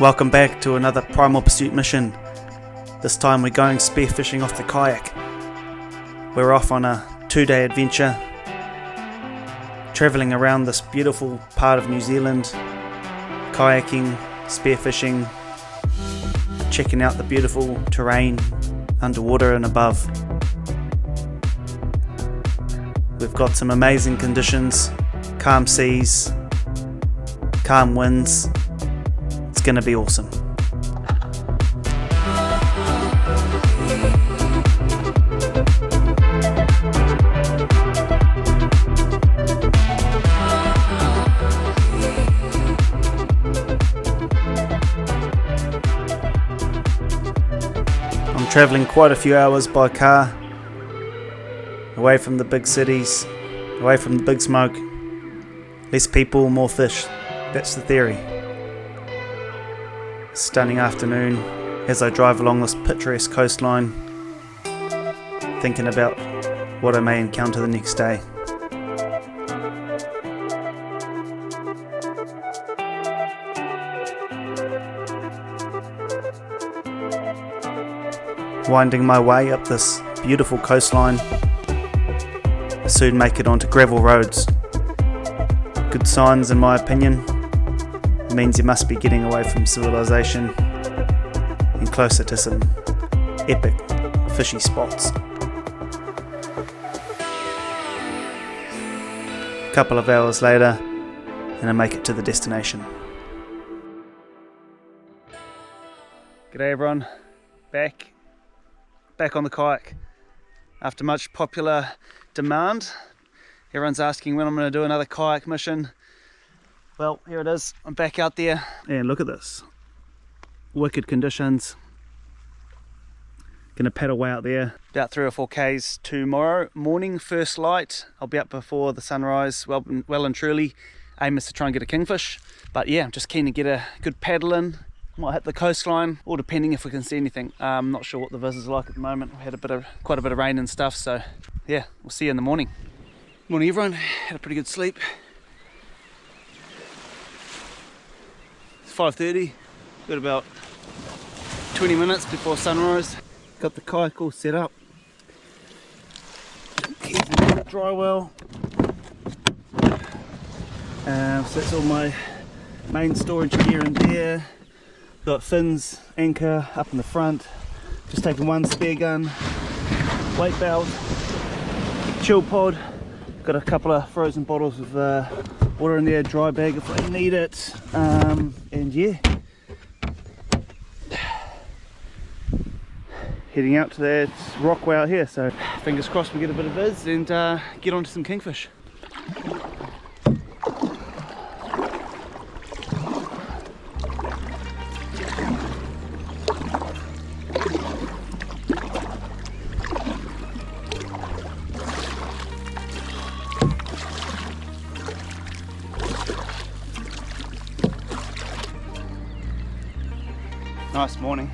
Welcome back to another Primal Pursuit mission. This time we're going spearfishing off the kayak. We're off on a 2-day adventure, travelling around this beautiful part of New Zealand, kayaking, spearfishing, checking out the beautiful terrain underwater and above. We've got some amazing conditions, calm seas, calm winds. It's going to be awesome. I'm travelling quite a few hours by car, away from the big cities, away from the big smoke. Less people, more fish. That's the theory. Stunning afternoon as I drive along this picturesque coastline, thinking about what I may encounter the next day. Winding my way up this beautiful coastline, I soon make it onto gravel roads. Good signs in my opinion. It means you must be getting away from civilization and closer to some epic fishy spots. A couple of hours later and I make it to the destination. G'day everyone, back on the kayak. After much popular demand, everyone's asking when I'm going to do another kayak mission. Well, here it is. I'm back out there and look at this. Wicked conditions. Gonna paddle way out there. About 3 or 4 Ks tomorrow morning, first light. I'll be up before the sunrise, well and truly. Aim is to try and get a kingfish. But yeah, I'm just keen to get a good paddle in. Might hit the coastline, all depending if we can see anything. I'm not sure what the viz is like at the moment. We had quite a bit of rain and stuff, so yeah, we'll see you in the morning. Morning everyone, had a pretty good sleep. It's 5:30, got about 20 minutes before sunrise. Got the kayak all set up. Keeping it dry well. So that's all my main storage gear in there. Got fins, anchor up in the front. Just taking one spare gun, weight belt, chill pod. Got a couple of frozen bottles of water in there, dry bag if I need it, and yeah, heading out to that rockway out here, so fingers crossed we get a bit of viz and get onto some kingfish. Nice morning,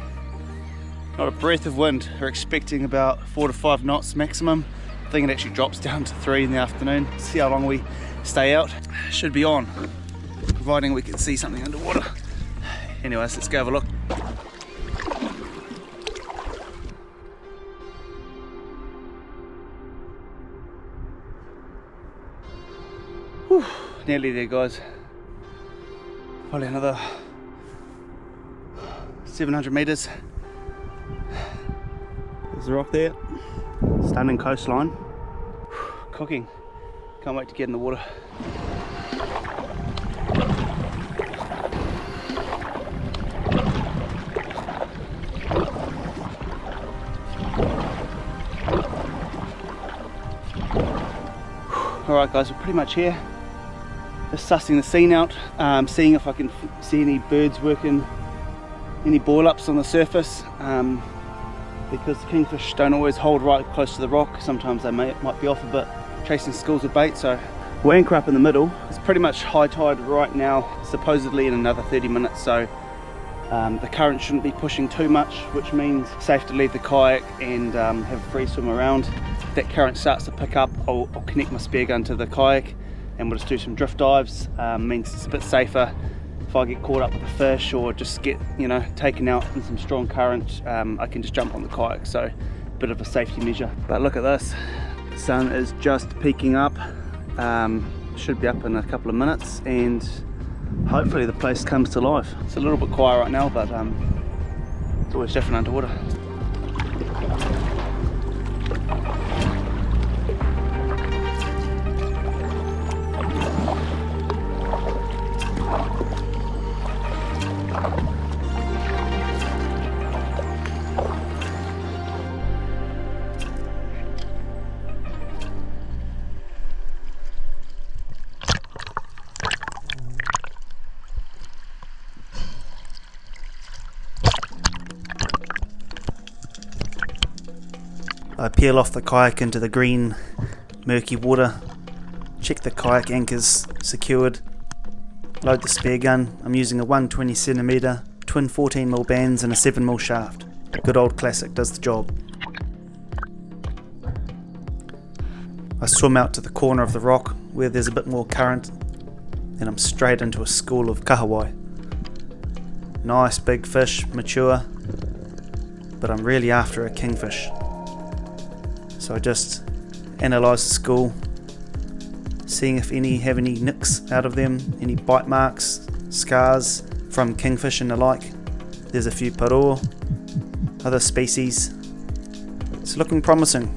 not a breath of wind. We're expecting about 4 to 5 knots maximum. I think it actually drops down to 3 in the afternoon. See how long we stay out. Should be on, providing we can see something underwater. Anyways, let's go have a look. Whew, nearly there guys. Probably another 700 meters. There's the rock there. Stunning coastline. Cooking. Can't wait to get in the water. Alright guys, we're pretty much here. Just sussing the scene out, seeing if I can see any birds working, any boil ups on the surface, because the kingfish don't always hold right close to the rock. Sometimes they might be off a bit, chasing schools of bait. So we'll anchor up in the middle. It's pretty much high tide right now, supposedly in another 30 minutes, so the current shouldn't be pushing too much, which means safe to leave the kayak and have a free swim around. If that current starts to pick up, I'll connect my spear gun to the kayak and we'll just do some drift dives. Means it's a bit safer. If I get caught up with a fish or just get, you know, taken out in some strong current, I can just jump on the kayak, so a bit of a safety measure. But look at this, the sun is just peeking up, should be up in a couple of minutes, and hopefully the place comes to life. It's a little bit quiet right now, but it's always different underwater. I peel off the kayak into the green, murky water, check the kayak anchors secured, load the spare gun. I'm using a 120cm twin 14mm bands and a 7mm shaft. Good old classic does the job. I swim out to the corner of the rock where there's a bit more current, and I'm straight into a school of kahawai. Nice big fish, mature, but I'm really after a kingfish. So I just analyse the school, seeing if any have any nicks out of them, any bite marks, scars from kingfish and the like. There's a few paro, other species. It's looking promising.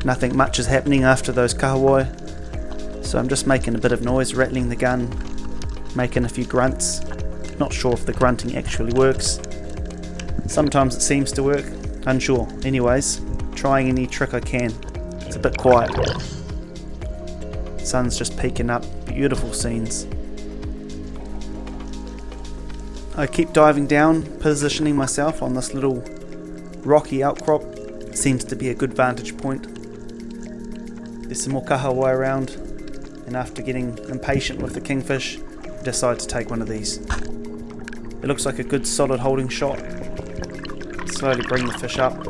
Nothing much is happening after those kahawai. So I'm just making a bit of noise, rattling the gun, making a few grunts. Not sure if the grunting actually works. Sometimes it seems to work, unsure. Anyways, trying any trick I can. It's a bit quiet. Sun's just peeking up, beautiful scenes. I keep diving down, positioning myself on this little rocky outcrop. Seems to be a good vantage point. There's some more kahawai around. And after getting impatient with the kingfish, I decide to take one of these. It looks like a good solid holding shot. Slowly bring the fish up.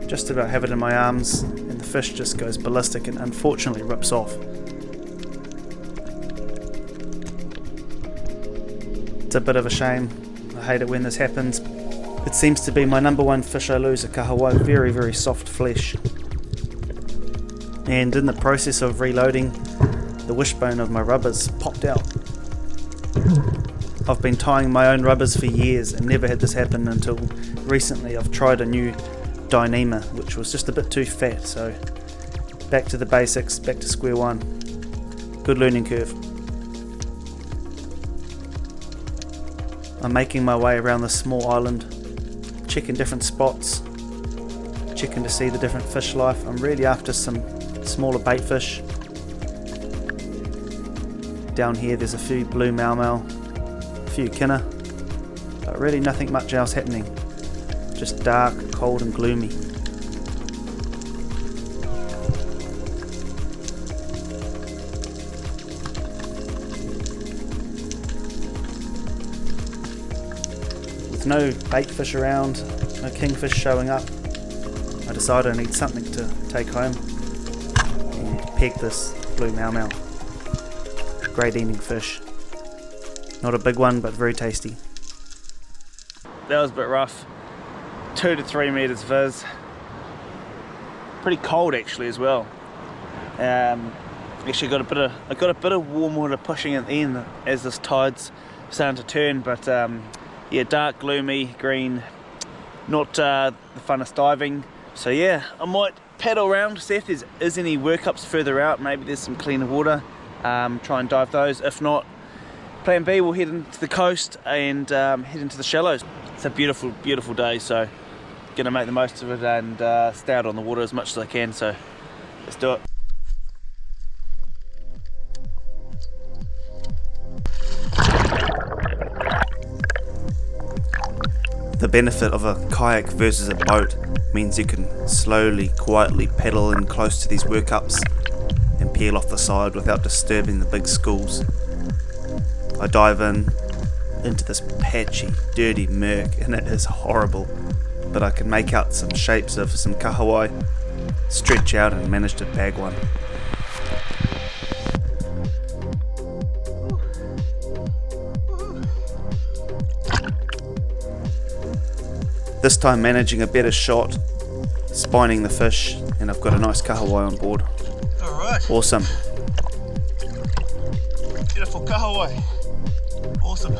Just about have it in my arms, and the fish just goes ballistic and unfortunately rips off. It's a bit of a shame. I hate it when this happens. It seems to be my number one fish I lose, a kahawai. Very, very soft flesh. And in the process of reloading, the wishbone of my rubbers popped out. I've been tying my own rubbers for years and never had this happen until recently. I've tried a new Dyneema, which was just a bit too fat, so back to the basics, back to square one. Good learning curve. I'm making my way around this small island, checking different spots, checking to see the different fish life. I'm really after some smaller bait fish. Down here there's a few blue mau, a few kinna, but really nothing much else happening. Just dark, cold and gloomy. With no bait fish around, no kingfish showing up, I decide I need something to take home. Peg this blue mau. Great eating fish. Not a big one, but very tasty. That was a bit rough. 2 to 3 meters viz. Pretty cold actually as well. Actually got a bit of warm water pushing at the end as this tide's starting to turn, but yeah, dark, gloomy, green. Not the funnest diving. So yeah, I might paddle around, see if there is any workups further out. Maybe there's some cleaner water, try and dive those. If not, plan B, we'll head into the coast and head into the shallows. It's a beautiful, beautiful day, so gonna make the most of it and stay out on the water as much as I can, so let's do it. The benefit of a kayak versus a boat means you can slowly, quietly paddle in close to these workups and peel off the side without disturbing the big schools. I dive into this patchy, dirty murk, and it is horrible. but I can make out some shapes of some kahawai, stretch out and manage to bag one. This time managing a better shot, spining the fish, and I've got a nice kahawai on board. Alright. Awesome. Beautiful kahawai. Awesome.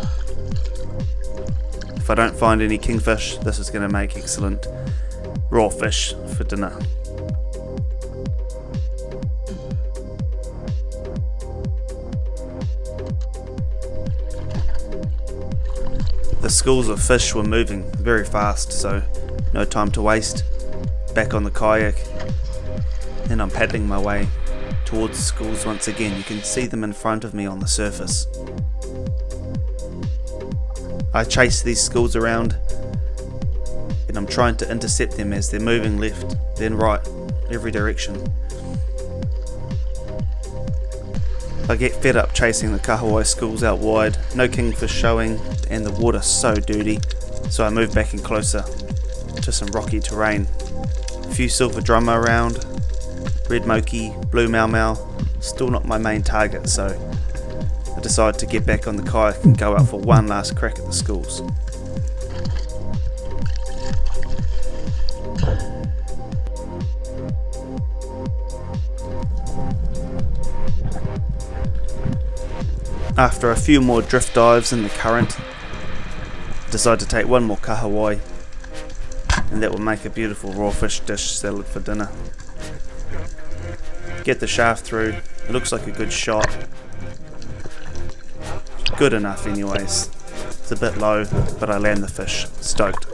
If I don't find any kingfish, this is going to make excellent raw fish for dinner. The schools of fish were moving very fast, so no time to waste. Back on the kayak, and I'm paddling my way towards the schools once again. You can see them in front of me on the surface. I chase these schools around, and I'm trying to intercept them as they're moving left, then right, every direction. I get fed up chasing the kahawai schools out wide, no kingfish showing, and the water so dirty, so I move back in closer to some rocky terrain. A few silver drummer around, red moki, blue mau mau, still not my main target, so I decide to get back on the kayak and go out for one last crack at the schools. After a few more drift dives in the current, I decide to take one more kahawai, and that will make a beautiful raw fish dish salad for dinner. Get the shaft through, it looks like a good shot. Good enough anyways. It's a bit low, but I land the fish. Stoked.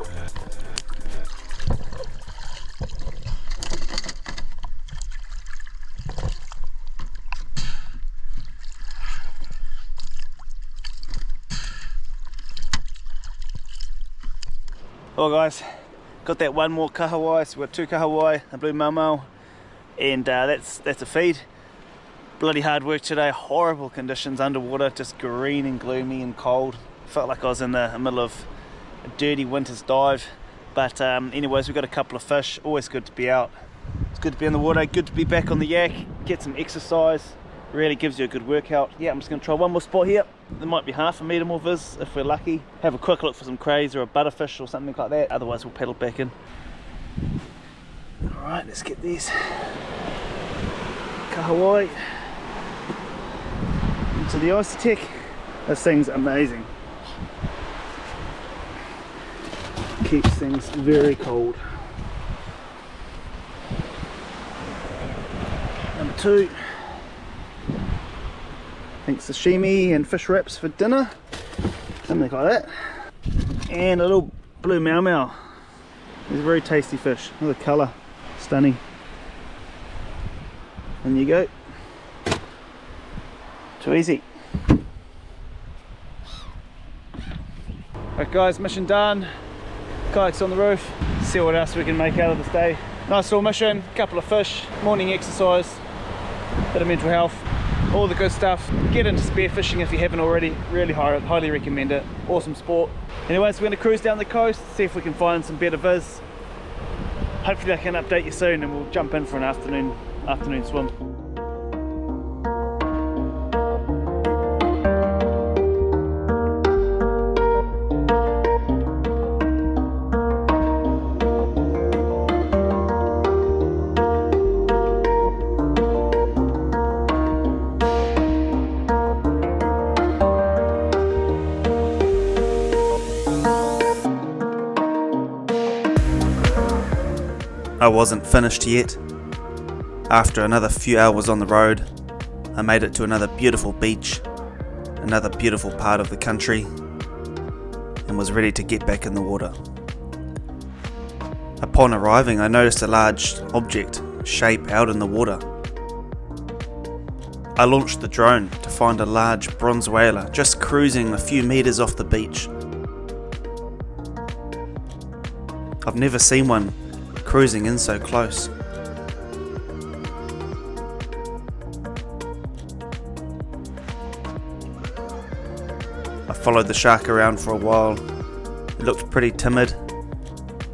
Well guys, got that one more kahawai, so we've got two kahawai, a blue mau mau, and that's a feed. Bloody hard work today, horrible conditions underwater, just green and gloomy and cold. Felt like I was in the middle of a dirty winter's dive, but anyways, we've got a couple of fish, always good to be out. It's good to be in the water, good to be back on the yak, get some exercise, really gives you a good workout. Yeah, I'm just going to try one more spot here. There might be half a metre more viz if we're lucky. Have a quick look for some crays or a butterfish or something like that, otherwise we'll paddle back in. Alright, let's get these kahawai into the Ice-Tech. This thing's amazing. Keeps things very cold. Number two. I think sashimi and fish wraps for dinner, something like that. And a little blue mau mau. It's a very tasty fish. Look at the colour, stunning. In you go. Too easy. Right guys, mission done. Kayak's on the roof. See what else we can make out of this day. Nice little mission, couple of fish, morning exercise, bit of mental health. All the good stuff. Get into spearfishing if you haven't already. Really highly recommend it. Awesome sport. Anyways, we're going to cruise down the coast, see if we can find some better viz. Hopefully I can update you soon and we'll jump in for an afternoon swim. I wasn't finished yet. After another few hours on the road, I made it to another beautiful beach, another beautiful part of the country, and was ready to get back in the water. Upon arriving, I noticed a large object shape out in the water. I launched the drone to find a large bronze whaler just cruising a few meters off the beach. I've never seen one cruising in so close. I followed the shark around for a while. It looked pretty timid,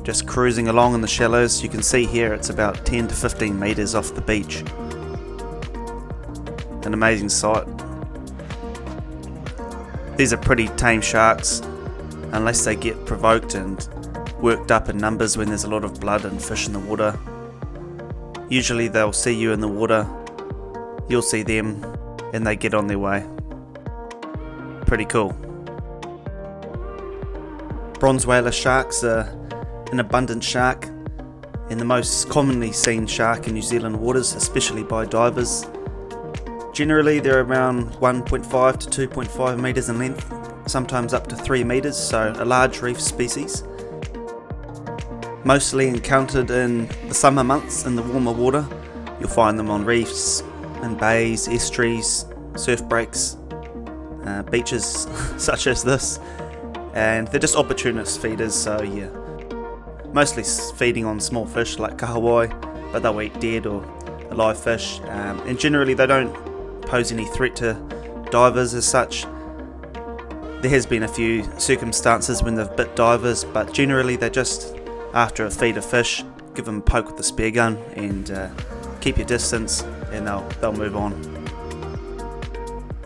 just cruising along in the shallows. You can see here it's about 10 to 15 meters off the beach. An amazing sight. These are pretty tame sharks, unless they get provoked and worked up in numbers when there's a lot of blood and fish in the water. Usually they'll see you in the water, you'll see them, and they get on their way. Pretty cool. Bronze whaler sharks are an abundant shark and the most commonly seen shark in New Zealand waters, especially by divers. Generally they're around 1.5 to 2.5 metres in length, sometimes up to 3 metres, so a large reef species. Mostly encountered in the summer months in the warmer water. You'll find them on reefs, in bays, estuaries, surf breaks, beaches such as this, and they're just opportunist feeders, so yeah. Mostly feeding on small fish like kahawai, but they'll eat dead or alive fish, and generally they don't pose any threat to divers as such. There has been a few circumstances when they've bit divers, but generally they just, after a feed of fish, give them a poke with the spear gun and keep your distance, and they'll move on.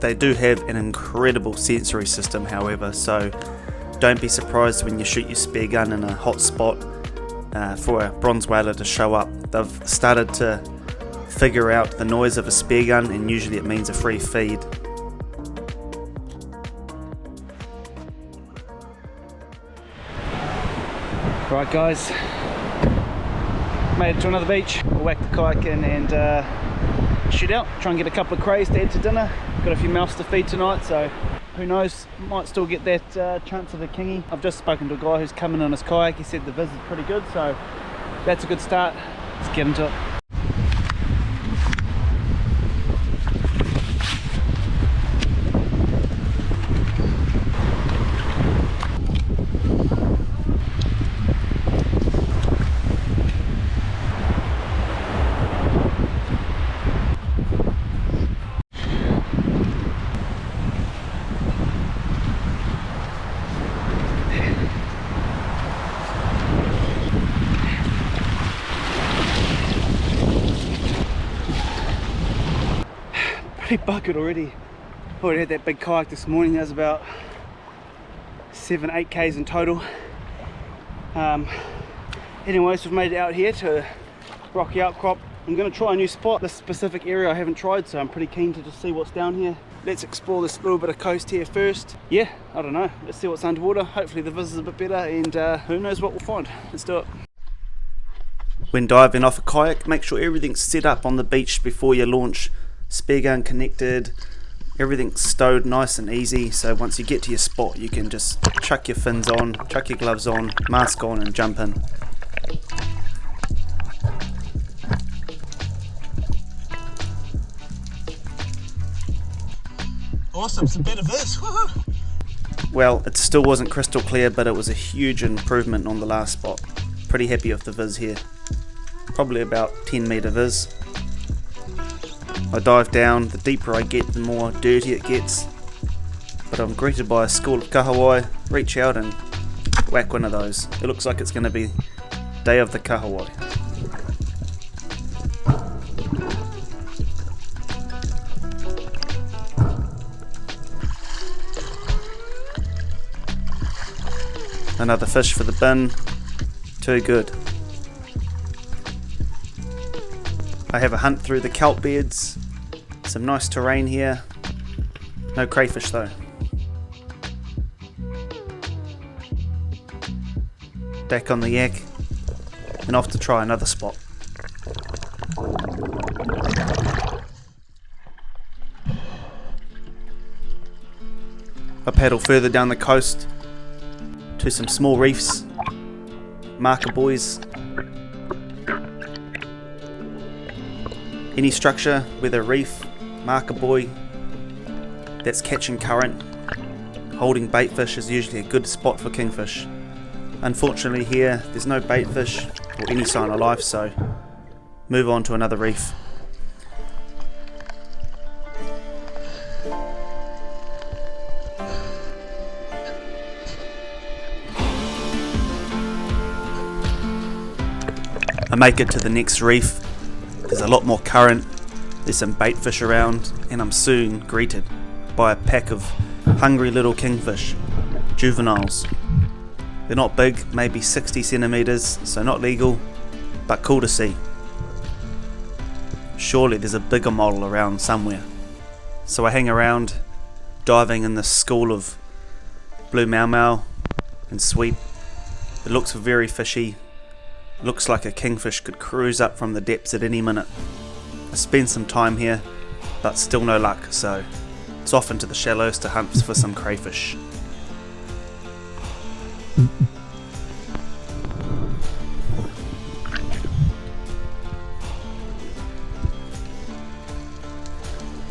They do have an incredible sensory system, however, so don't be surprised when you shoot your spear gun in a hot spot for a bronze whaler to show up. They've started to figure out the noise of a spear gun, and usually it means a free feed. Right guys, made it to another beach. We'll whack the kayak in and shoot out, try and get a couple of crays to add to dinner. Got a few mouths to feed tonight, so who knows, might still get that chance of a kingy. I've just spoken to a guy who's coming on his kayak. He said the viz is pretty good, so that's a good start. Let's get into it. Pretty bucket already. Already had that big kayak this morning. That was about 7-8 k's in total. Anyways, we've made it out here to Rocky Outcrop. I'm going to try a new spot. This specific area I haven't tried, so I'm pretty keen to just see what's down here. Let's explore this little bit of coast here first. Yeah, I don't know, let's see what's underwater. Hopefully the viz is a bit better, and who knows what we'll find. Let's do it. When diving off a kayak, make sure everything's set up on the beach before you launch. Spear gun connected, everything's stowed nice and easy, so once you get to your spot you can just chuck your fins on, chuck your gloves on, mask on and jump in. Awesome, some better viz. Well, it still wasn't crystal clear, but it was a huge improvement on the last spot. Pretty happy with the viz here. Probably about 10 meter viz. I dive down, the deeper I get the more dirty it gets, but I'm greeted by a school of kahawai. Reach out and whack one of those. It looks like it's going to be day of the kahawai. Another fish for the bin, too good. I have a hunt through the kelp beds, some nice terrain here, no crayfish though. Back on the yak and off to try another spot. I paddle further down the coast to some small reefs, marker buoys. Any structure, whether reef, marker buoy, that's catching current, holding bait fish is usually a good spot for kingfish. Unfortunately here, there's no bait fish or any sign of life, so move on to another reef. I make it to the next reef. There's a lot more current, there's some bait fish around, and I'm soon greeted by a pack of hungry little kingfish, juveniles. They're not big, maybe 60 centimeters, so not legal, but cool to see. Surely there's a bigger model around somewhere. So I hang around, diving in this school of blue mau and sweep. It looks very fishy. Looks like a kingfish could cruise up from the depths at any minute. I spent some time here, but still no luck, so it's off into the shallows to hunt for some crayfish.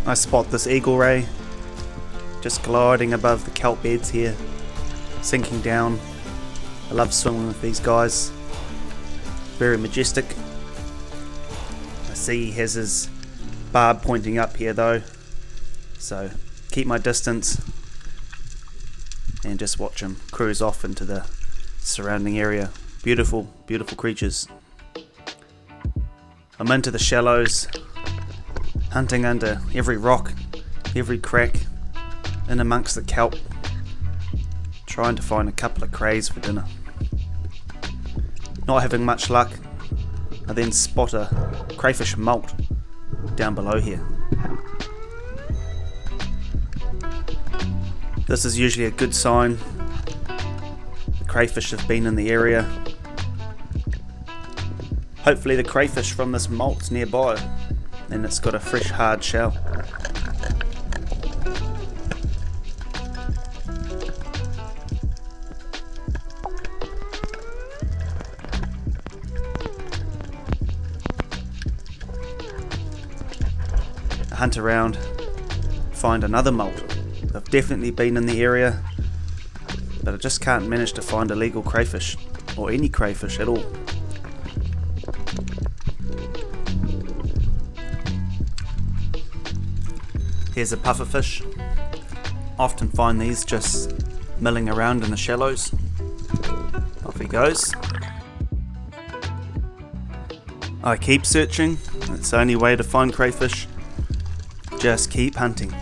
I spot this eagle ray just gliding above the kelp beds here, sinking down. I love swimming with these guys, very majestic. I see he has his barb pointing up here though, so keep my distance and just watch him cruise off into the surrounding area. Beautiful, beautiful creatures. I'm into the shallows, hunting under every rock, every crack, in amongst the kelp, trying to find a couple of crays for dinner. Not having much luck, I then spot a crayfish molt down below here. This is usually a good sign. The crayfish have been in the area. Hopefully the crayfish from this molt's nearby and it's got a fresh hard shell. I hunt around, find another molt. They've definitely been in the area, but I just can't manage to find a legal crayfish, or any crayfish at all. Here's a pufferfish. Often find these just milling around in the shallows. Off he goes. I keep searching. It's the only way to find crayfish. Just keep hunting.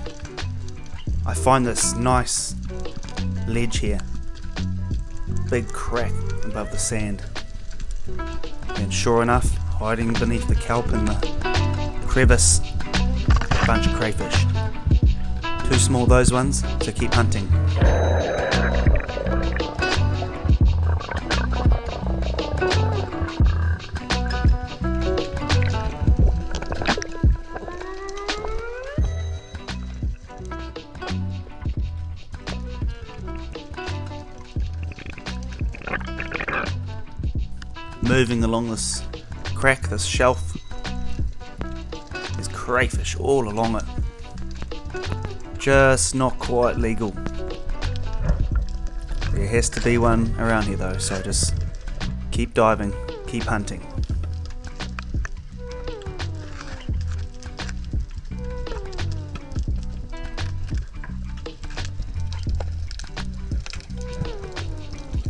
I find this nice ledge here. Big crack above the sand. And sure enough, hiding beneath the kelp in the crevice, a bunch of crayfish. Too small those ones, so keep hunting. Moving along this crack, this shelf, there's crayfish all along it. Just not quite legal. There has to be one around here though, so just keep diving, keep hunting.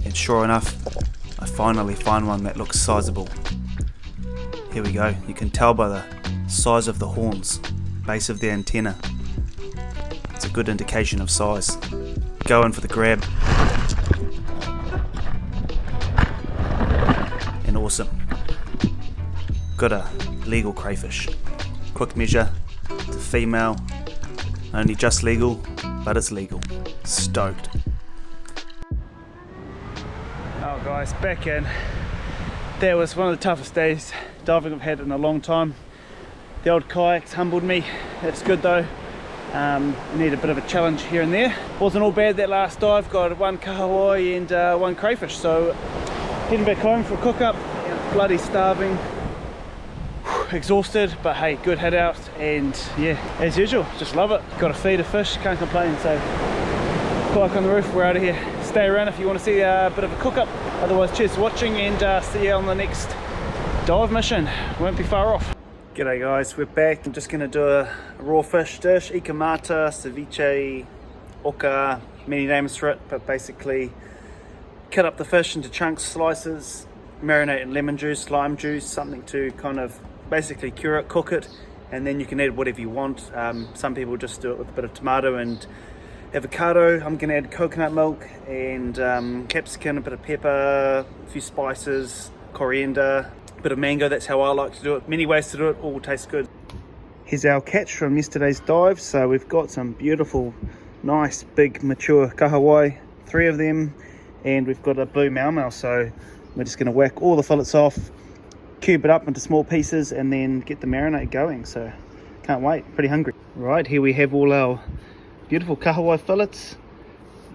And sure enough, I finally find one that looks sizable. Here we go. You can tell by the size of the horns, base of the antenna. It's a good indication of size. Go in for the grab. And awesome. Got a legal crayfish. Quick measure. It's a female. Only just legal, but it's legal. Stoked. Oh guys, back in. That was one of the toughest days diving I've had in a long time. The old kayaks humbled me. That's good though. Need a bit of a challenge here and there. Wasn't all bad that last dive. Got one kahawai and one crayfish. So heading back home for a cook up. Bloody starving. Exhausted, but hey, good head out. And yeah, as usual, just love it. Got a feed of fish, can't complain. So kayak on the roof, we're out of here. Stay around if you want to see a bit of a cook up. Otherwise, cheers for watching and see you on the next dive mission. Won't be far off. G'day guys, we're back. I'm just going to do a raw fish dish, ikamata, ceviche, oka, many names for it, but basically cut up the fish into chunks, slices, marinate in lemon juice, lime juice, something to kind of basically cure it, cook it, and then you can add whatever you want. Some people just do it with a bit of tomato and avocado. I'm going to add coconut milk and capsicum, a bit of pepper, a few spices, coriander, a bit of mango. That's how I like to do it. Many ways to do it, all taste good. Here's our catch from yesterday's dive. So we've got some beautiful, nice, big, mature kahawai, 3 of them, and we've got a blue mau. So we're just going to whack all the fillets off, cube it up into small pieces, and then get the marinade going. So can't wait, pretty hungry. Right, here we have all our beautiful kahawai fillets.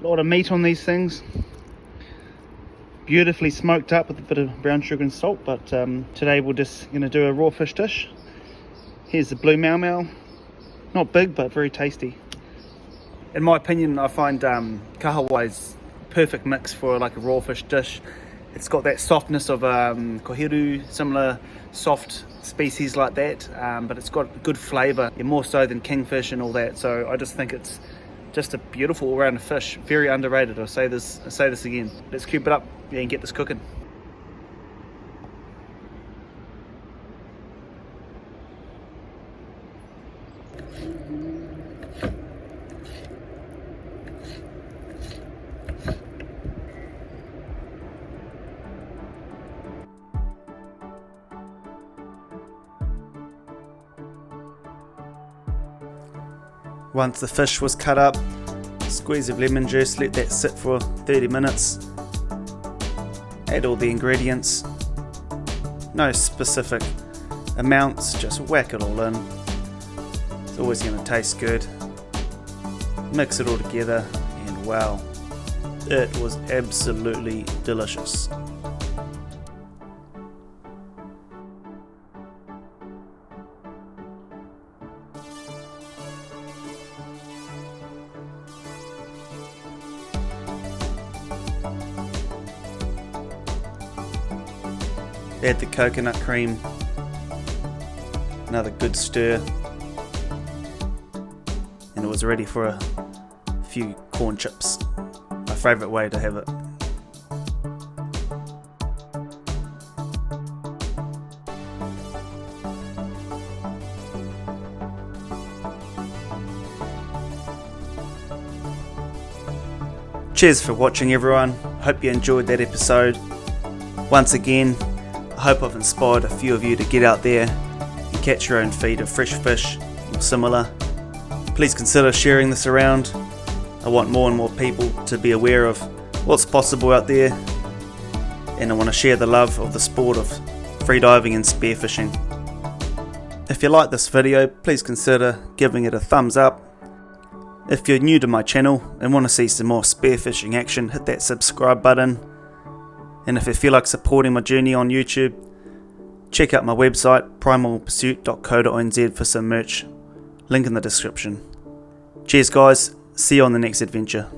A lot of meat on these things. Beautifully smoked up with a bit of brown sugar and salt, but today we're just going to do a raw fish dish. Here's the blue mau. Not big, but very tasty. In my opinion, I find kahawai's perfect mix for like a raw fish dish. It's got that softness of kohiru, similar soft species like that, but it's got good flavour, more so than kingfish and all that. So I just think it's just a beautiful all-round fish, very underrated. I'll say this again. Let's cube it up and get this cooking. Once the fish was cut up, squeeze of lemon juice, let that sit for 30 minutes. Add all the ingredients. No specific amounts, just whack it all in. It's always going to taste good. Mix it all together and wow, it was absolutely delicious. Add the coconut cream, another good stir, and it was ready for a few corn chips. My favourite way to have it. Cheers for watching, everyone. Hope you enjoyed that episode. Once again, I hope I've inspired a few of you to get out there and catch your own feed of fresh fish or similar. Please consider sharing this around. I want more and more people to be aware of what's possible out there, and I want to share the love of the sport of freediving and spearfishing. If you like this video, please consider giving it a thumbs up. If you're new to my channel and want to see some more spearfishing action, hit that subscribe button. And if you feel like supporting my journey on YouTube, check out my website primalpursuit.co.nz for some merch. Link in the description. Cheers guys, see you on the next adventure.